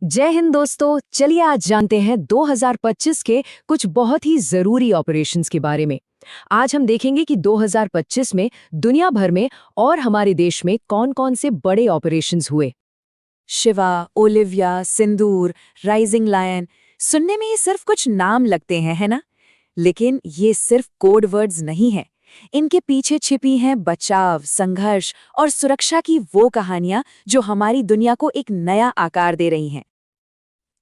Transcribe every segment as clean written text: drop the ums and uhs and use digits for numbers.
जय हिंद दोस्तों। चलिए आज जानते हैं 2025 के कुछ बहुत ही जरूरी ऑपरेशंस के बारे में। आज हम देखेंगे कि 2025 में दुनिया भर में और हमारे देश में कौन-कौन से बड़े ऑपरेशंस हुए। शिवा, ओलिविया, सिंदूर, राइजिंग लायन, सुनने में ये सिर्फ कुछ नाम लगते हैं, है ना? लेकिन ये सिर्फ कोड वर्ड्स नहीं हैं। इनके पीछे छिपी हैं बचाव, संघर्ष और सुरक्षा की वो कहानियां जो हमारी दुनिया को एक नया आकार दे रही हैं।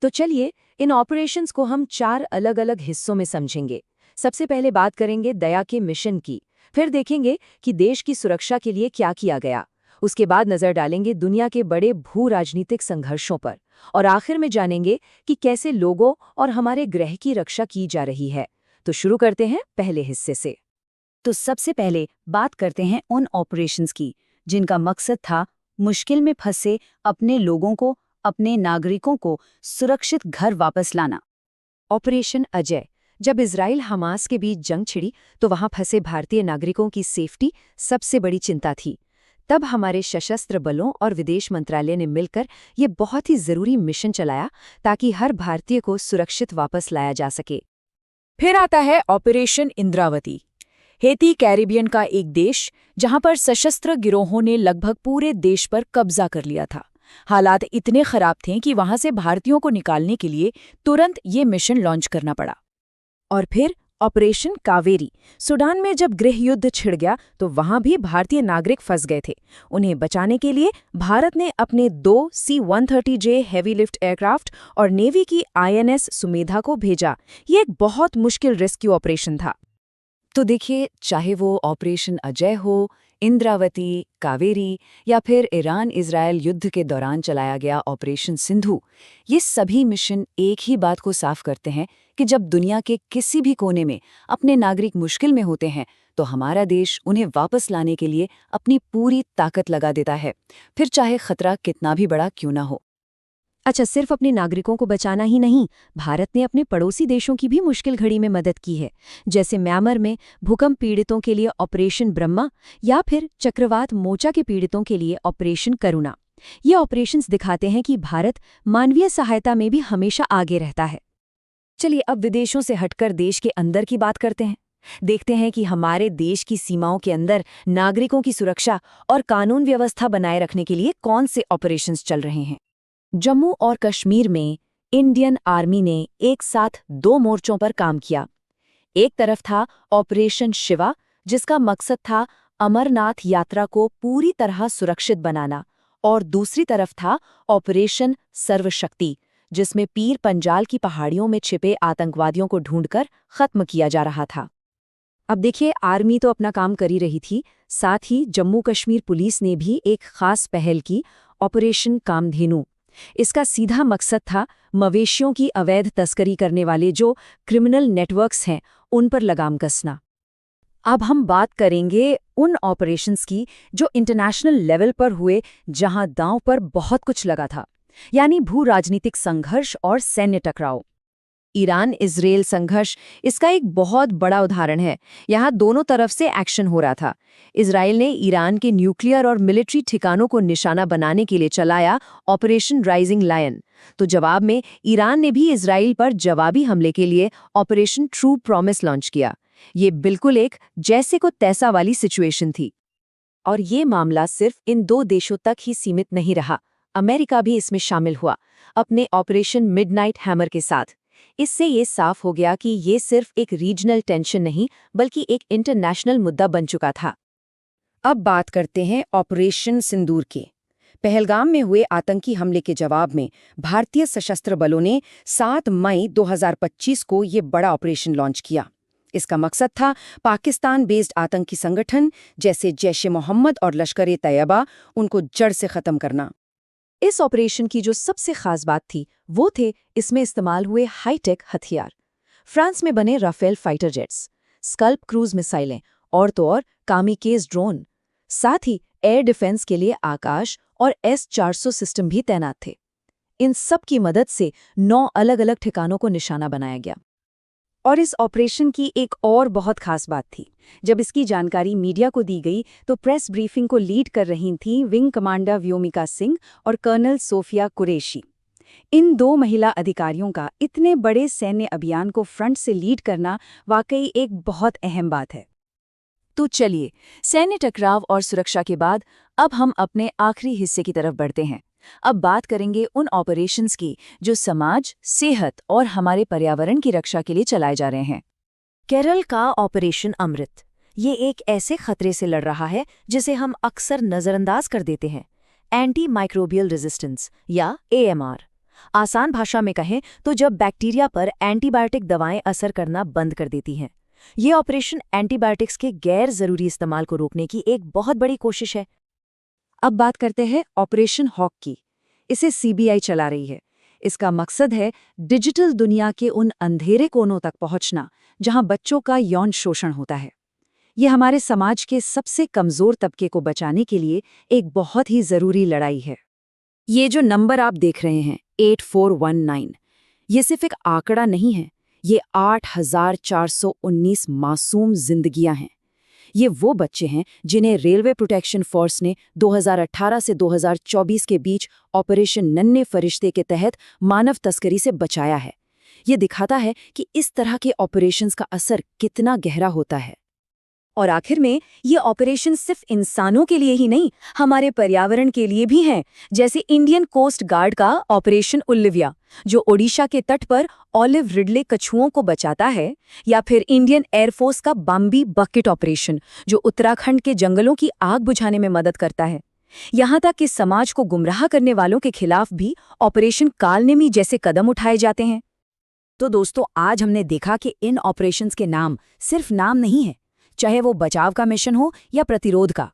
तो चलिए इन ऑपरेशंस को हम 4 अलग-अलग हिस्सों में समझेंगे। सबसे पहले बात करेंगे दया के मिशन की, फिर देखेंगे कि देश की सुरक्षा के लिए क्या किया गया। उसके बाद नजर डालेंगे दुनिया के बड़े भू राजनीतिक संघर्षों पर, और आखिर में जानेंगे कि कैसे लोगों और हमारे ग्रह की रक्षा की जा रही है। तो शुरू करते हैं पहले हिस्से से। तो सबसे पहले बात करते हैं उन ऑपरेशंस की जिनका मकसद था मुश्किल में फंसे अपने लोगों को, अपने नागरिकों को सुरक्षित घर वापस लाना। ऑपरेशन अजय। जब इजराइल हमास के बीच जंग छिड़ी तो वहां फंसे भारतीय नागरिकों की सेफ्टी सबसे बड़ी चिंता थी। तब हमारे सशस्त्र बलों और विदेश मंत्रालय ने मिलकर ये बहुत ही जरूरी मिशन चलाया ताकि हर भारतीय को सुरक्षित वापस लाया जा सके। फिर आता है ऑपरेशन इंद्रावती। हेती कैरिबियन का एक देश जहां पर सशस्त्र गिरोहों ने लगभग पूरे देश पर कब्जा कर लिया था। हालात इतने खराब थे कि वहां से भारतीयों को निकालने के लिए तुरंत ये मिशन लॉन्च करना पड़ा। और फिर ऑपरेशन कावेरी। सूडान में जब गृह युद्ध छिड़ गया तो वहां भी भारतीय नागरिक फंस गए थे। उन्हें बचाने के लिए भारत ने अपने 2 C-130J हेवी लिफ्ट एयरक्राफ्ट और नेवी की INS सुमेधा को भेजा। ये एक बहुत मुश्किल रेस्क्यू ऑपरेशन था। तो देखिए, चाहे वो ऑपरेशन अजय हो, इंद्रावती, कावेरी या फिर ईरान इजरायल युद्ध के दौरान चलाया गया ऑपरेशन सिंधु, ये सभी मिशन एक ही बात को साफ करते हैं कि जब दुनिया के किसी भी कोने में अपने नागरिक मुश्किल में होते हैं तो हमारा देश उन्हें वापस लाने के लिए अपनी पूरी ताकत लगा देता है, फिर चाहे खतरा कितना भी बड़ा क्यों ना हो। अच्छा, सिर्फ अपने नागरिकों को बचाना ही नहीं, भारत ने अपने पड़ोसी देशों की भी मुश्किल घड़ी में मदद की है। जैसे म्यांमार में भूकंप पीड़ितों के लिए ऑपरेशन ब्रह्मा या फिर चक्रवात मोचा के पीड़ितों के लिए ऑपरेशन करुणा। ये ऑपरेशंस दिखाते हैं कि भारत मानवीय सहायता में भी हमेशा आगे रहता है। चलिए अब विदेशों से हटकर देश के अंदर की बात करते हैं। देखते हैं कि हमारे देश की सीमाओं के अंदर नागरिकों की सुरक्षा और कानून व्यवस्था बनाए रखने के लिए कौन से ऑपरेशंस चल रहे हैं। जम्मू और कश्मीर में इंडियन आर्मी ने एक साथ 2 मोर्चों पर काम किया। एक तरफ था ऑपरेशन शिवा, जिसका मकसद था अमरनाथ यात्रा को पूरी तरह सुरक्षित बनाना, और दूसरी तरफ था ऑपरेशन सर्वशक्ति, जिसमें पीर पंजाल की पहाड़ियों में छिपे आतंकवादियों को ढूंढकर खत्म किया जा रहा था। अब देखिए, आर्मी तो अपना काम कर ही रही थी, साथ ही जम्मू कश्मीर पुलिस ने भी एक खास पहल की, ऑपरेशन कामधेनु। इसका सीधा मकसद था मवेशियों की अवैध तस्करी करने वाले जो क्रिमिनल नेटवर्क्स हैं उन पर लगाम कसना। अब हम बात करेंगे उन ऑपरेशंस की जो इंटरनेशनल लेवल पर हुए, जहां दांव पर बहुत कुछ लगा था, यानी भू राजनीतिक संघर्ष और सैन्य टकराव। ईरान इजरायल संघर्ष इसका एक बहुत बड़ा उदाहरण है। यहाँ दोनों तरफ से एक्शन हो रहा था। इजरायल ने ईरान के न्यूक्लियर और मिलिट्री ठिकानों को निशाना बनाने के लिए चलाया ऑपरेशन राइजिंग लायन, तो जवाब में ईरान ने भी इजरायल पर जवाबी हमले के लिए ऑपरेशन ट्रू प्रॉमिस लॉन्च किया। ये बिल्कुल एक जैसे को तैसा वाली सिचुएशन थी। और ये मामला सिर्फ इन 2 देशों तक ही सीमित नहीं रहा, अमेरिका भी इसमें शामिल हुआ अपने ऑपरेशन मिडनाइट हैमर के साथ। इससे ये साफ हो गया कि ये सिर्फ एक रीजनल टेंशन नहीं बल्कि एक इंटरनेशनल मुद्दा बन चुका था। अब बात करते हैं ऑपरेशन सिंदूर के। पहलगाम में हुए आतंकी हमले के जवाब में भारतीय सशस्त्र बलों ने 7 मई 2025 को ये बड़ा ऑपरेशन लॉन्च किया। इसका मकसद था पाकिस्तान बेस्ड आतंकी संगठन जैसे जैश-ए-मोहम्मद और लश्कर-ए-तैयबा, उनको जड़ से खत्म करना। इस ऑपरेशन की जो सबसे खास बात थी वो थे इसमें इस्तेमाल हुए हाईटेक हथियार। फ्रांस में बने Rafale fighter jets, scalp cruise मिसाइलें और तो और कामिकेज ड्रोन, साथ ही एयर डिफेंस के लिए आकाश और S-400 सिस्टम भी तैनात थे। इन सब की मदद से 9 अलग-अलग ठिकानों को निशाना बनाया गया। और इस ऑपरेशन की एक और बहुत खास बात थी। जब इसकी जानकारी मीडिया को दी गई तो प्रेस ब्रीफिंग को लीड कर रही थीं विंग कमांडर व्योमिका सिंह और कर्नल सोफिया कुरैशी। इन 2 महिला अधिकारियों का इतने बड़े सैन्य अभियान को फ्रंट से लीड करना वाकई एक बहुत अहम बात है। तो चलिए, सैन्य टकराव और सुरक्षा के बाद अब हम अपने आखिरी हिस्से की तरफ बढ़ते हैं। अब बात करेंगे उन ऑपरेशंस की जो समाज, सेहत और हमारे पर्यावरण की रक्षा के लिए चलाए जा रहे हैं। केरल का ऑपरेशन अमृत, ये एक ऐसे खतरे से लड़ रहा है जिसे हम अक्सर नज़रअंदाज कर देते हैं, एंटी माइक्रोबियल रेजिस्टेंस या AMR। आसान भाषा में कहें तो जब बैक्टीरिया पर एंटीबायोटिक दवाएं असर करना बंद कर देती हैं। ये ऑपरेशन एंटीबायोटिक्स के गैर ज़रूरी इस्तेमाल को रोकने की एक बहुत बड़ी कोशिश है। अब बात करते हैं ऑपरेशन हॉक की। इसे CBI चला रही है। इसका मकसद है डिजिटल दुनिया के उन अंधेरे कोनों तक पहुंचना जहां बच्चों का यौन शोषण होता है। ये हमारे समाज के सबसे कमजोर तबके को बचाने के लिए एक बहुत ही जरूरी लड़ाई है। ये जो नंबर आप देख रहे हैं 8419, ये सिर्फ एक आंकड़ा नहीं है, ये 8,419 मासूम जिंदगियां हैं। ये वो बच्चे हैं जिन्हें रेलवे प्रोटेक्शन फोर्स ने 2018 से 2024 के बीच ऑपरेशन नन्हे फरिश्ते के तहत मानव तस्करी से बचाया है। ये दिखाता है कि इस तरह के ऑपरेशंस का असर कितना गहरा होता है। और आखिर में ये ऑपरेशन सिर्फ इंसानों के लिए ही नहीं, हमारे पर्यावरण के लिए भी हैं, जैसे इंडियन कोस्ट गार्ड का ऑपरेशन उल्लिविया, जो ओडिशा के तट पर ऑलिव रिडले कछुओं को बचाता है, या फिर इंडियन एयरफोर्स का बम्बी बकेट ऑपरेशन, जो उत्तराखंड के जंगलों की आग बुझाने में मदद करता है। यहाँ तक कि समाज को गुमराह करने वालों के खिलाफ भी ऑपरेशन कालनेमी जैसे कदम उठाए जाते हैं। तो दोस्तों, आज हमने देखा कि इन ऑपरेशंस के नाम सिर्फ नाम नहीं है, चाहे वो बचाव का मिशन हो या प्रतिरोध का।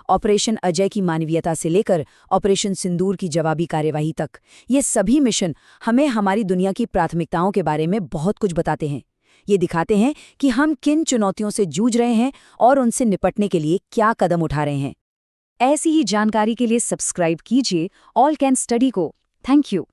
ऑपरेशन अजय की मानवीयता से लेकर ऑपरेशन सिंदूर की जवाबी कार्यवाही तक, ये सभी मिशन हमें हमारी दुनिया की प्राथमिकताओं के बारे में बहुत कुछ बताते हैं। ये दिखाते हैं कि हम किन चुनौतियों से जूझ रहे हैं और उनसे निपटने के लिए क्या कदम उठा रहे हैं। ऐसी ही जानकारी के लिए सब्सक्राइब कीजिए ऑल कैन स्टडी को। Thank you.